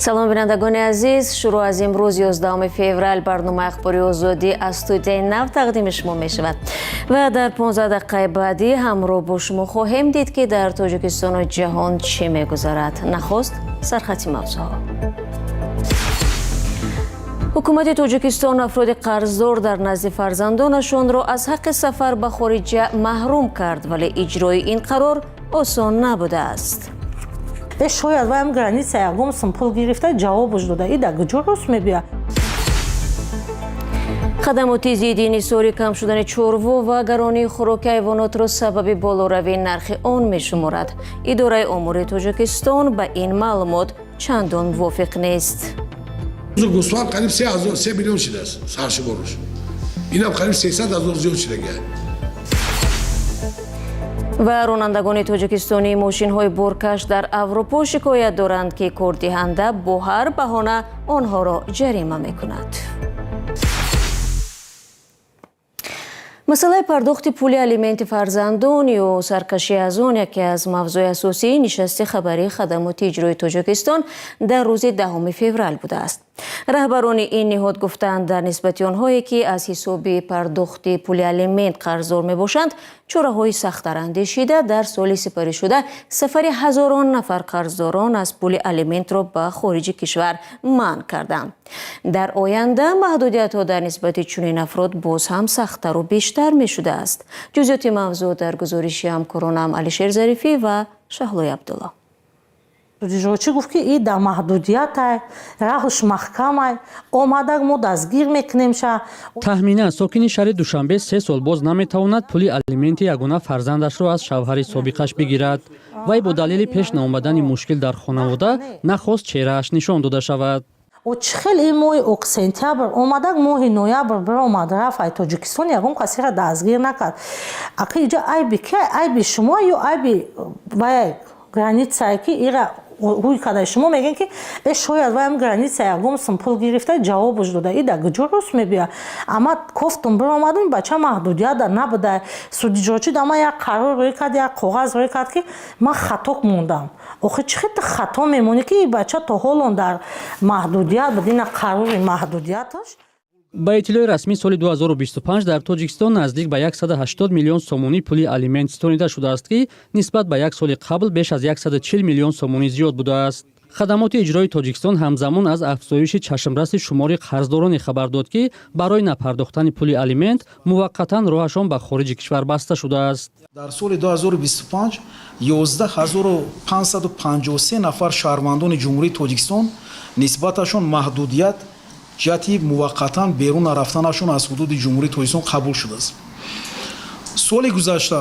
салом бинандагони азиз, шуруъ аз имрӯз 11 феврал барномаи ахбори озодӣ аз студияи нав тақдими шумо мешавад ва дар 15 дақиқаи баъдӣ ҳамроҳ бо шумо хоҳем дид ки дар тоҷикистону ҷаҳон чӣ мегузарад. Нахост сархати мавзӯъҳо. ҳукумати тоҷикистон афроди қарздор дар назди фарзандонашонро аз ҳаққи сафар ба хориҷа маҳрум кард, вале иҷрои ин қарор осон набудааст. Шояд ваям граница ягом сум пул гирифта ҷавобуш дода ида куҷо рост мебия. хадамоти зидди инҳисори кам шудани чорво ва гаронии хӯроки ҳайвонотро сабаби болоравии нархи он мешуморад. идораи омури тоҷикистон ба ин маълумот чандон мувофиқ нест. гӯсфанд қариб 3 миллион шудааст саршумораш. инам қариб 300 000 зиёд шудагия. ва ронандагони тоҷикистонии мошинҳои боркаш дар аврупо шикоят доранд ки кордиҳанда бо ҳар баҳона онҳоро ҷарима мекунад. масъалаи пардохти пули алименти фарзандон ё саркашӣ аз он яке аз мавзӯи асосии нишасти хабарии хадамоти иҷрои тоҷикистон дар рӯзи 10 феврал будааст. раҳбарони ин ниҳод гуфтанд дар нисбати онҳое ки аз ҳисоби пардохти пули алимент қарздор мебошанд чораҳои сахттар андешида дар соли сипаришуда сафари ҳазорон нафар қарздорон аз пули алиментро ба хориҷи кишвар манъ карданд. дар оянда маҳдудиятҳо дар нисбати чунин афрод боз ҳам сахттару бештар мешудааст. ҷузъиёти мавзӯъ дар гузориши ҳамкоронам Алишер Зарифӣ ва Шаҳлои Абдулло. Ҷоҷи гуфт ки и да маҳдудиятай, раҳуш маҳкамай, омадак мо дастгир мекунемша. Тахминан сокини шаҳри Душанбе 3 сол боз наметавонад пули алименти ягона фарзандашро аз шавҳари собиқаш бигирад. Вай бо далели пеш наомадани мушкил дар хонавода нахост чеҳрааш нишон дода шавад. Чӣ хеле ин моҳи сентябр омадак моҳи ноябр биромад рафт ай Тоҷикистон ягон касиро дастгир накард. Аки иҷа айби ки айби шумо ё айби вай границае ки ира рӯй карда шумо мегӯед ки шояд ваям граница ягом сум пул гирифта ҷавобуш дода ида куҷо рост мебия. Ама кофтум биромадум бача маҳдудият дар набуда. Суди ҷоҷи дама як қарор рӯй кард, як коғаз рӯй кард ки ман хаток мондам. охи чӣ хеле хато мемонӣ ки бача то ҳолон дар маҳдудият бидина қарори маҳдудияташ. ба иттилои расмии соли 2025 дар Тоҷикистон наздик ба 180 миллион сомонӣ пули алимент стонида шудааст ки нисбат ба як соли қабл беш аз 140 миллион сомонӣ зиёд будааст. хадамоти иҷрои Тоҷикистон ҳамзамон аз афзоиши чашмраси шумори қарздороне хабар дод ки барои напардохтани пули алимент муваққатан роҳашон ба хориҷи кишвар баста шудааст. дар соли 2025 11553 нафар шаҳрвандони ҷумҳурии Тоҷикистон нисбаташон маҳдудият ҷиҳати муваққатан берун рафтанашон аз ҳудуди ҷумҳурии Тоҷикистон қабул шудааст. соли гузашта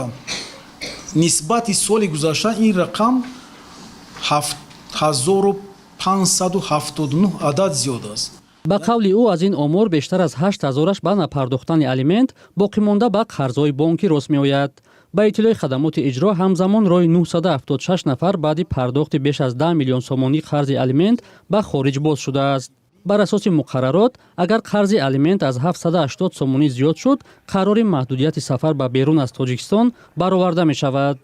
нисбати соли гузашта ин рақам 7579 адад зиёд аст. ба қавли ӯ аз ин омор бештар аз 8000-аш ба напардохтани алимент боқимонда ба қарзҳои бонкӣ рост меояд. ба иттилои хадамоти иҷро ҳамзамон роҳи 976 нафар баъди пардохти беш аз 10 миллион сомонӣ қарзи алимент ба хориҷ боз шудааст. бар асоси муқаррарот агар қарзи алимент аз 780 сомонӣ зиёд шуд қарори маҳдудияти сафар ба берун аз Тоҷикистон бароварда мешавад.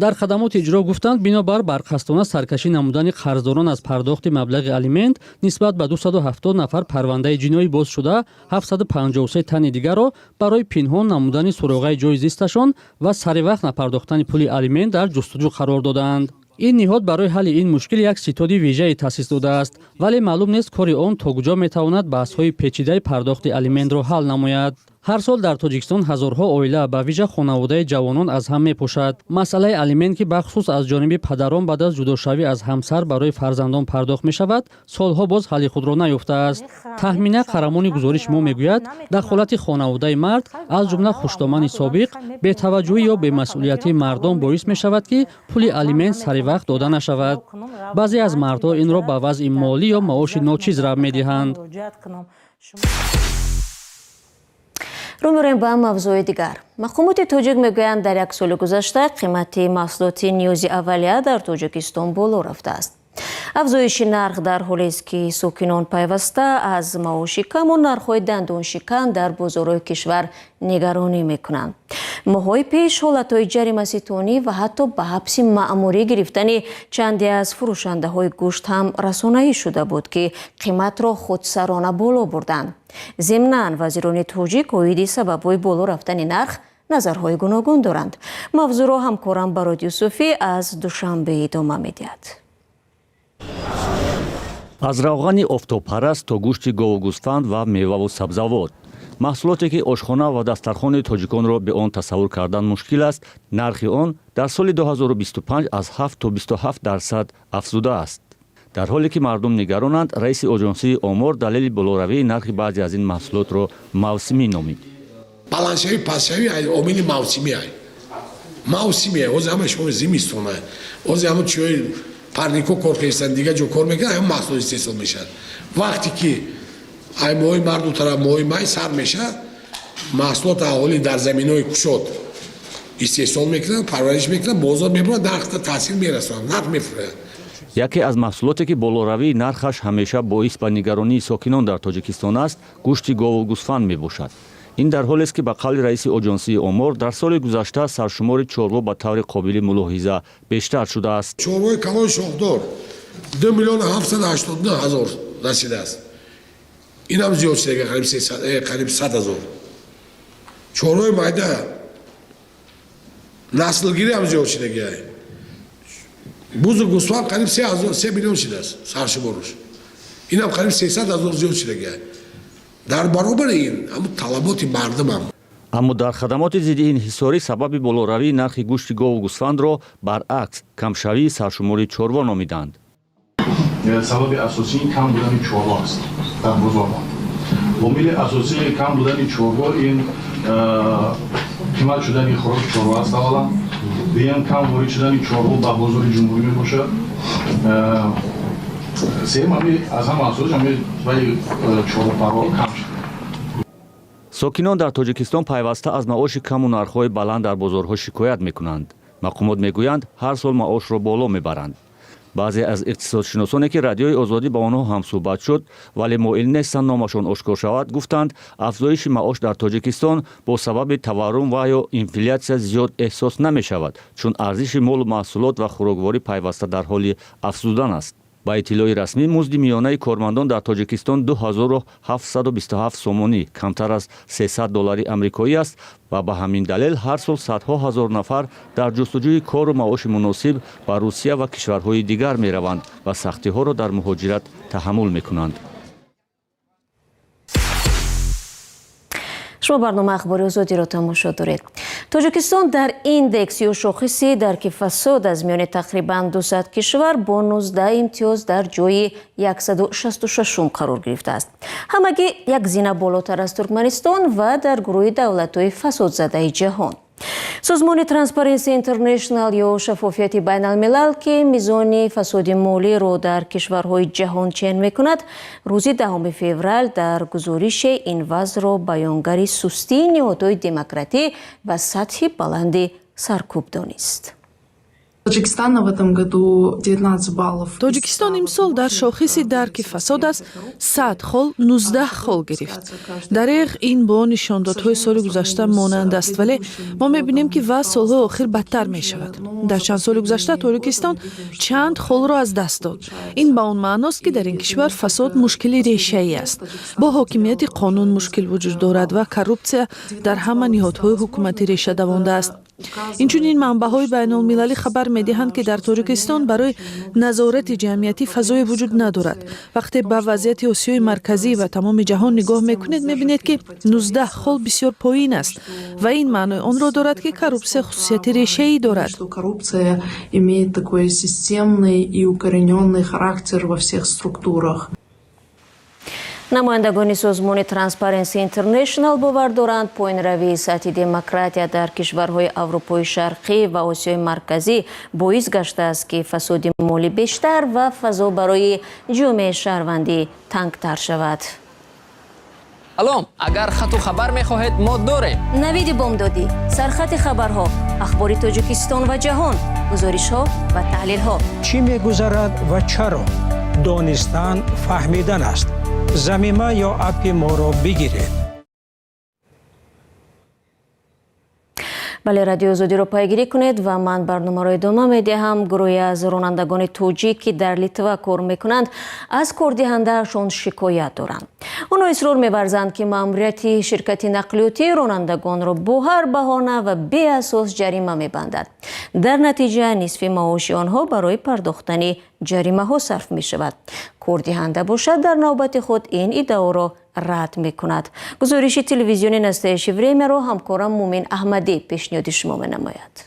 дар хадамоти иҷро гуфтанд бинобар барқастона саркашӣ намудани қарздорон аз пардохти маблағи алимент нисбат ба 270 нафар парвандаи ҷиноӣ боз шуда 753 тани дигарро барои пинҳон намудани суроғаи ҷои зисташон ва саривақт напардохтани пули алимент дар ҷустуҷӯ қарор доданд. ин ниҳод барои ҳалли ин мушкил як ситоди вижаи таъсис додааст, вале маълум нест кори он то куҷо метавонад баҳсҳои печидаи пардохти алиментро ҳал намояд. ҳар сол дар Тоҷикистон ҳазорҳо оила ба вижа хонаводаи ҷавонон аз ҳам мепошад. масъалаи алимент ки бахусус аз ҷониби падарон баъд аз ҷудошавӣ аз ҳамсар барои фарзандон пардохт мешавад солҳо боз ҳалли худро наёфтааст. тахмина қарамони гузориш мо мегӯяд дахолати хонаводаи мард аз ҷумла хуштомани собиқ бетаваҷҷӯҳӣ ё бемасъулиятии мардон боис мешавад ки пули алимент саривақт дода нашавад. баъзе аз мардҳо инро ба вазъи молӣ ё маоши ночиз рабт медиҳанд. рӯ мебарем ба мавзӯи дигар. мақомоти тоҷик мегӯянд дар як соли гузашта қимати маҳсулоти ниёзи аввалия дар Тоҷикистон боло рафтааст. афзоиши нарх дар ҳолест ки сокинон пайваста аз маоши каму нархҳои дандоншикан дар бозорҳои кишвар нигаронӣ мекунанд. моҳои пеш ҳолатҳои ҷаримаситонӣ ва ҳатто ба ҳабси маъмурӣ гирифтани чанде аз фурӯшандаҳои гӯшт ҳам расонаӣ шуда буд, ки қиматро худсарона боло бурданд. зимнан вазирони тоҷик оиди сабабҳои боло рафтани нарх назарҳои гуногун доранд. мавзӯъро ҳамкорам Барод Юсуфӣ аз Душанбе идома медиҳад. аз равғани офтобпараст то гӯшти гову гӯсфанд ва меваву сабзавот, маҳсулоте ки ошхона ва дастархони тоҷиконро бе он тасаввур кардан мушкил аст, нархи он дар соли 2025 аз 7 то 27% афзудааст. дар ҳоле ки мардум нигаронанд, раиси оҷонсии омор далели болоравии нархи баъзе аз ин маҳсулотро мавсимӣ номид. баландшавӣ пастшавӣ омили мавсимиай. Мавсимиай, ҳозир ҳама шумо зимистонай. ҳозир ҳама чиёи парнико кор карданд, дига ҷо кор мекунанд, ҳама маҳсулот истеҳсол мешавад. вақте ки ай моҳи марду тараф моҳи май сар мешавад, маҳсулот аҳолӣ дар заминҳои кушод истеҳсол мекунанд, парвариш мекунанд, бозор мебуранд, нархта таъсир мерасонанд, нарх мефурӯянд. яке аз маҳсулоте ки болоравии нархаш ҳамеша боис ба нигаронии сокинон дар Тоҷикистон аст, гӯшти гову гӯсфанд мебошад. ин дар ҳолест ки ба қавли раиси оҷонсии омор, дар соли гузашта саршумори чорво ба таври қобили мулоҳиза бештар шудааст. чорвои калони шохдор 2 миллион 789 ҳазор расидааст. инам зиёд шуда қариб 100 ҳазор. чорвои майда наслгирӣ ҳам зиёд шудагиай. бузург гӯсфанд қариб 3 миллион шудааст саршумораш. инам қариб 300 ҳазор зиёд шудагиай. дар баробари ин ҳамун талаботи мардумам. аммо дар хадамоти зидди инҳисорӣ сабаби болоравии нархи гӯшти гову гӯсфандро баръакс камшавии саршумори чорво номиданд. сабаби асосии кам будани чорво аст дар бозор. омили асосии кам будани чорво ин қимат шудани хӯроки чорво аст. аввала дуюм кам ворид шудани чорво ба бозори ҷумҳурӣ мебошад. сеюм аз ҳама асосиш вай чорвопарво кам шуд. сокинон дар Тоҷикистон пайваста аз маоши каму нархҳои баланд дар бозорҳо шикоят мекунанд. мақомот мегӯянд ҳар сол маошро боло мебаранд. баъзе аз иқтисодшиносоне ки радиои озодӣ ба онҳо ҳамсӯҳбат шуд, вале моил нестанд номашон ошкор шавад, гуфтанд афзоиши маош дар Тоҷикистон бо сабаби таворрум ва ё инфлясия зиёд эҳсос намешавад, чун арзиши молу маҳсулот ва хӯрокворӣ пайваста дар ҳоли афзудан аст. ба иттилои расмӣ музди миёнаи кормандон дар Тоҷикистон 2727 сомонӣ, камтар аз $300 амрикоӣ аст ва ба ҳамин далел ҳар сол садҳо ҳазор нафар дар ҷустуҷӯи кору маоши муносиб ба Русия ва кишварҳои дигар мераванд ва сахтиҳоро дар муҳоҷират таҳаммул мекунанд. шумо барнома ахбори озодиро тамошо доред. тоҷикистон дар индекси ё шохиси дарки фасод аз миёни тақрибан 200 кишвар бо 19 имтиёз дар ҷойи 166 қарор гирифтааст. ҳамагӣ як зина болотар аз Туркманистон ва дар гурӯҳи давлатҳои фасодзадаи ҷаҳон. созмони Transparency International ё шаффофияти байналмилал ки мизони фасоди молиро дар кишварҳои ҷаҳон чен мекунад, рӯзи 10 феврал дар гузорише ин вазъро баёнгари сустии ниҳодҳои демократӣ ва сатҳи баланди саркӯб донист. тоҷикистон имсол дар шохиси дарки фасод аз 100 хол 19 хол гирифт. дареғ ин бо нишондодҳои соли гузашта монанд аст, вале мо мебинем ки вазъ солҳои охир бадтар мешавад. дар чанд соли гузашта Тоҷикистон чанд холро аз даст дод. ин ба он маъност ки дар ин кишвар фасод мушкили решаӣ аст. бо ҳокимияти қонун мушкил вуҷуд дорад ва коррупсия дар ҳама ниҳодҳои ҳукуматӣ реша давондааст. инчунин манбаъҳои байнулмилалӣ хабар медиҳанд ки дар Тоҷикистон барои назорати ҷамъиятӣ фазое вуҷуд надорад. вақте ба вазъияти Осиёи марказӣ ва тамоми ҷаҳон нигоҳ мекунед, мебинед ки 19 хол бисёр поин аст ва ин маънои онро дорад ки коррупсия хусусияти решаӣ дорад. Коррупция имеет такой системный и укорененный характер во всех структурах. намояндагони созмони Transparency International бовар доранд поинравии сатҳи демократия дар кишварҳои Аврупои Шарқӣ ва Осиёи Марказӣ боис гаштааст ки фасоди молӣ бештар ва фазо барои ҷомеаи шаҳрвандӣ тангтар шавад. алом, агар хату хабар мехоҳед, мо дорем. навиди бомдодӣ, сархати хабарҳо, ахбори Тоҷикистон ва ҷаҳон, гузоришҳо ва таҳлилҳо. чӣ мегузарад ва чаро? донистан, фаҳмидан аст. замима ё апи моро бигиред. بله رادیو آزادی رو پیگیری کنید و من برنامه رو ادامه میدهم. گروهی از رانندگان توجیک که در لیتوا کار میکنند از کاردهنده‌شان شکایت دارند. آنها اصرار می‌ورزند که ماموریت شرکت نقلیاتی رانندگان را با هر بهانه و بی اساس جریمه می‌بندد. در نتیجه نصف معاش آنها برای پرداختن جریمه ها صرف می شود. کاردهنده باشد در نوبت خود این ادعا را رد می کند. گزارش تلویزیونی نسته شیوریمی را همکارم مومن احمدی پیشنهاد شما می نماید.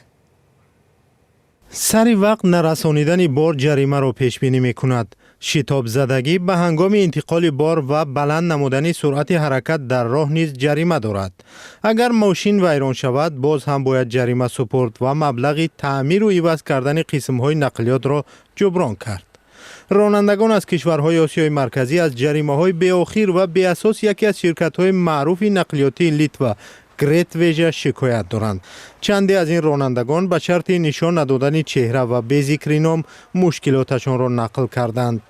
سری وقت نرسانیدن بار جریمه را پیش بینی می کند. شتاب زدگی به هنگام انتقال بار و بلند نمودن سرعت حرکت در راه نیز جریمه دارد. اگر ماشین ویران شود باز هم باید جریمه سپرد و مبلغ تعمیر و عوض کردن قسم‌های نقلیات را جبران کرد. رانندگان از کشورهای آسیای مرکزی از جریمه‌های بی‌آخر و بی اساس یکی از شرکت‌های معروف نقلیاتی لیتوا گریت ویژه شکایت دارند. چندی از این رانندگان به شرط نشان ندادن چهره و بی ذکر نام مشکلاتشان را نقل کردند.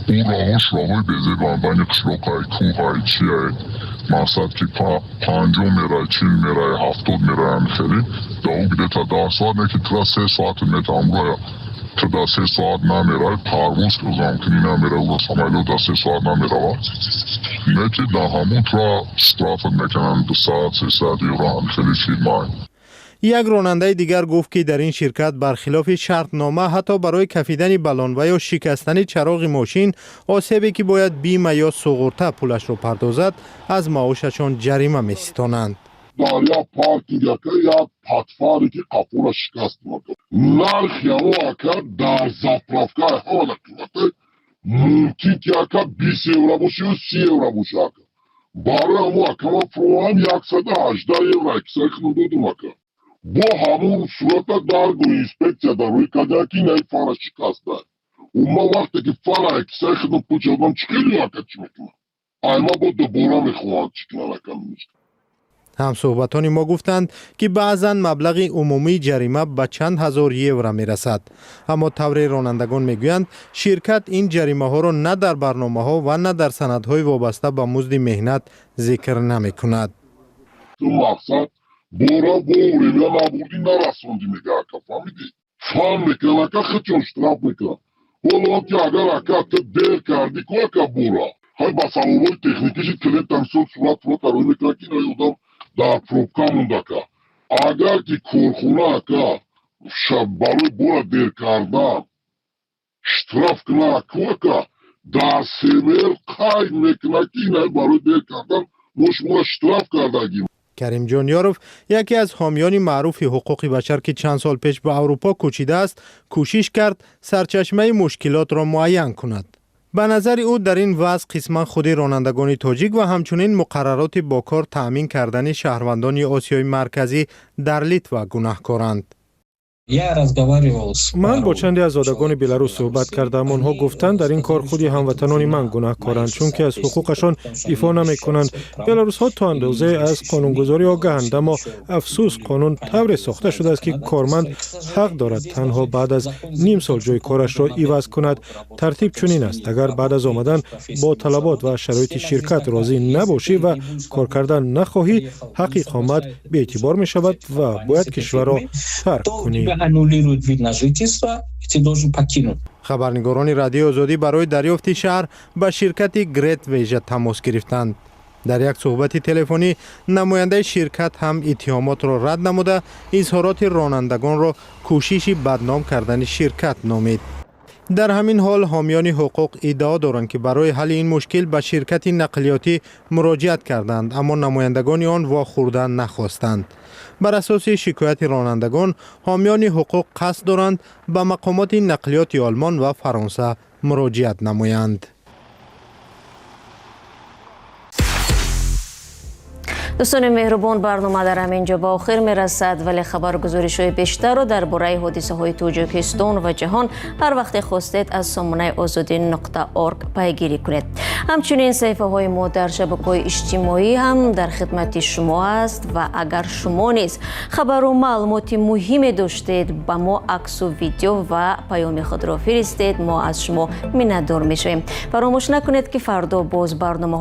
اون راهاش راههای بزرگ و بین قشلاقهای کوههای چیه مقصد که 50 میره 40 میره 70 میره همخیلی داو بیده تا 10 ساعت نه که تا 3 ساعت میتام روی تا 3 ساعت نمیره پرواز که زمکنی نمیره و سمایلو 3 ساعت نمیره نه که در همون را استرافت میکنن 2 ساعت 3 ساعت یورو همخیلی فیلم. یک راننده دیگر گفت که در این شرکت برخلاف شرطنامه حتی برای کفیدن بلان و یا شکستن چراغ ماشین آسیبی که باید بیمه یا سوغورته پولش را پردازد از معاششان جریمه می‌ستانند. در یک پارکینگ یا پتفاری که قفول شکست مانده نرخ یا اکر در زفرافگاه حال قیمته ممکن که اکر 20 یورو باشه و 30 یورو باشه اکر برای همون اکر فروان 118 یورو اکسای خنودو اکر با همون صورت درگ و اینسپکسیا در روی کده که این فارا شکسته اون وقتی که فارا اکسای خدو پوچه چکلی اکر چی میکنه ایما با دوباره میخواهد چکنه اکر میشه. هم صحبتان ما گفتند که بعضاً مبلغ عمومی جریمه به چند هزار یورو میرسد. اما طور رانندگان میگویند شرکت این جریمه ها را نه در برنامه ها و نه در سندهای وابسته به مزد مهنت ذکر نمی کند. مقصد بورا بوری یا نبودی نرسوندی میگه اکا فهمیدی؟ فهم میکنه اکا خیلی اشتراف میکنه. ولی که اگر اکا دیر کردی که اکا بورا های با سوابای تکنیکیشی کلیت تنسول صورت روی میکنه که اینا در پروبکا مونده که اگر که کارخونه که برای بورا دیر کردن اشتراف کنه که در سیمیر قاید میکنه که اینه برای دیر کردن مشمول اشتراف کردگی. کریم جانیاروف یکی از حامیان معروف حقوق بشر که چند سال پیش به اروپا کوچیده است کوشش کرد سرچشمه مشکلات را معین کند. به نظر او در این وضع قسما خود رانندگان تاجیک و همچنین مقررات با کار تأمین کردن شهروندان آسیای مرکزی در لیتوا گناهکارند. من با چندی از زادگان بلاروس صحبت کردم. آنها گفتند در این کار خودی هموطنان من گناهکارند چون که از حقوقشان ایفا نمی کنند. بلاروس ها تا اندازه از قانونگذاری آگاهند اما افسوس قانون طوری ساخته شده است که کارمند حق دارد تنها بعد از نیم سال جای کارش را عوض کند. ترتیب چنین است: اگر بعد از آمدن با طلبات و شرایط شرکت راضی نباشی و کار کردن نخواهی حق اقامت به اعتبار می شود و باید کشور را ترک کنی. خبرنگاران رادیو آزادی برای دریافت شهر به شرکت گریت ویژه تماس گرفتند. در یک صحبت تلفنی نماینده شرکت هم اتهامات را رد نموده اظهارات رانندگان را کوشش بدنام کردن شرکت نامید. در همین حال حامیان حقوق ادعا دارند که برای حل این مشکل به شرکت نقلیاتی مراجعت کردند اما نمایندگان آن واخوردن نخواستند. بر اساس شکایت رانندگان حامیان حقوق قصد دارند به مقامات نقلیات آلمان و فرانسه مراجعت نمایند. دوستان مهربان برنامه در همینجا به آخر میرسد ولی خبرگزاری‌های بیشتر را درباره حادثه‌های تاجیکستان و جهان هر وقت خواستید از سامانه azadi.org پیگیری کنید. همچنین صفحه‌های ما در شبکه‌های اجتماعی هم در خدمت شما است و اگر شما نیز خبر و معلومات مهمی داشتید با ما عکس و ویدیو و پیام خود را فرستید ما از شما منتظر می‌شویم. فراموش نکنید که فردا باز برنامه